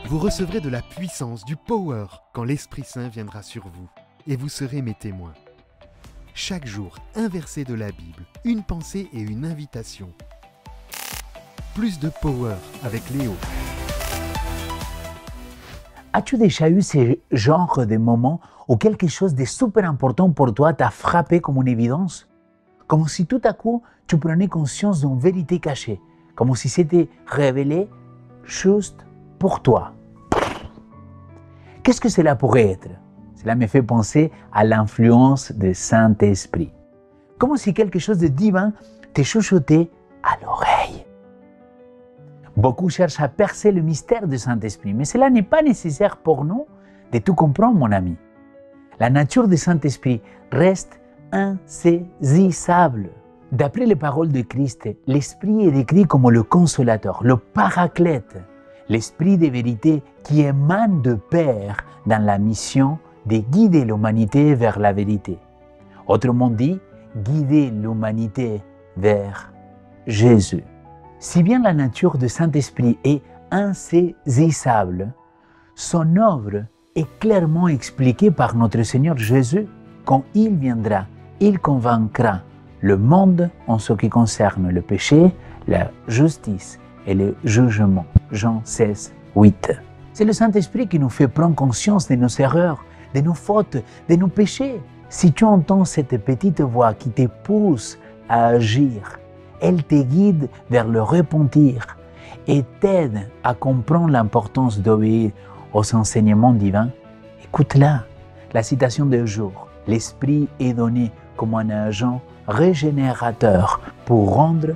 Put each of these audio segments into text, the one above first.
Vous recevrez de la puissance, du power, quand l'Esprit Saint viendra sur vous, et vous serez mes témoins. Chaque jour, un verset de la Bible, une pensée et une invitation. Plus de power avec Léo. As-tu déjà eu ce genre de moments où quelque chose de super important pour toi t'a frappé comme une évidence? Comme si tout à coup, tu prenais conscience d'une vérité cachée, comme si c'était révélé juste pour toi. Qu'est-ce que cela pourrait être? Cela me fait penser à l'influence du Saint-Esprit. Comme si quelque chose de divin te chuchotait à l'oreille. Beaucoup cherchent à percer le mystère du Saint-Esprit, mais cela n'est pas nécessaire pour nous de tout comprendre, mon ami. La nature du Saint-Esprit reste insaisissable. D'après les paroles de Christ, l'Esprit est décrit comme le consolateur, le paraclète, l'Esprit de vérité qui émane de Père dans la mission de guider l'humanité vers la vérité. Autrement dit, guider l'humanité vers Jésus. Si bien la nature du Saint-Esprit est insaisissable, son œuvre est clairement expliquée par notre Seigneur Jésus. Quand il viendra, il convaincra le monde en ce qui concerne le péché, la justice et le jugement. Jean 16, 8. C'est le Saint-Esprit qui nous fait prendre conscience de nos erreurs, de nos fautes, de nos péchés. Si tu entends cette petite voix qui te pousse à agir, elle te guide vers le repentir et t'aide à comprendre l'importance d'obéir aux enseignements divins. Écoute-la, la citation du jour. L'Esprit est donné comme un agent régénérateur pour rendre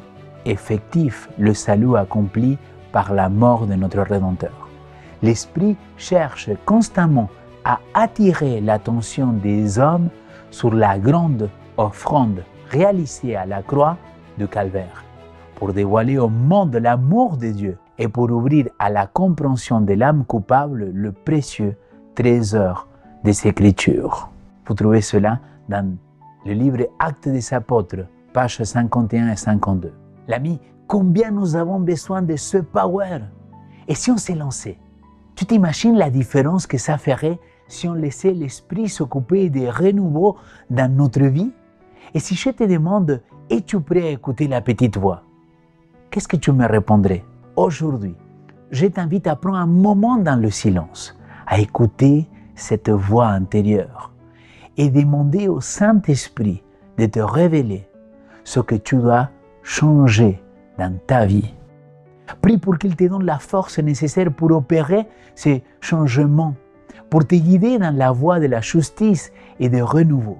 effectif le salut accompli par la mort de notre Rédempteur. L'Esprit cherche constamment à attirer l'attention des hommes sur la grande offrande réalisée à la croix du Calvaire, pour dévoiler au monde l'amour de Dieu et pour ouvrir à la compréhension de l'âme coupable le précieux trésor des Écritures. Vous trouvez cela dans le livre Actes des Apôtres, pages 51 et 52. L'ami, combien nous avons besoin de ce power? Et si on s'est lancé? Tu t'imagines la différence que ça ferait si on laissait l'Esprit s'occuper des renouveaux dans notre vie? Et si je te demande, es-tu prêt à écouter la petite voix? Qu'est-ce que tu me répondrais? Aujourd'hui, je t'invite à prendre un moment dans le silence, à écouter cette voix intérieure et demander au Saint-Esprit de te révéler ce que tu dois changer dans ta vie. Prie pour qu'il te donne la force nécessaire pour opérer ces changements, pour te guider dans la voie de la justice et du renouveau.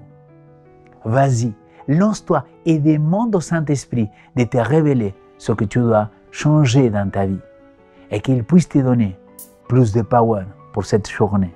Vas-y, lance-toi et demande au Saint-Esprit de te révéler ce que tu dois changer dans ta vie et qu'il puisse te donner plus de power pour cette journée.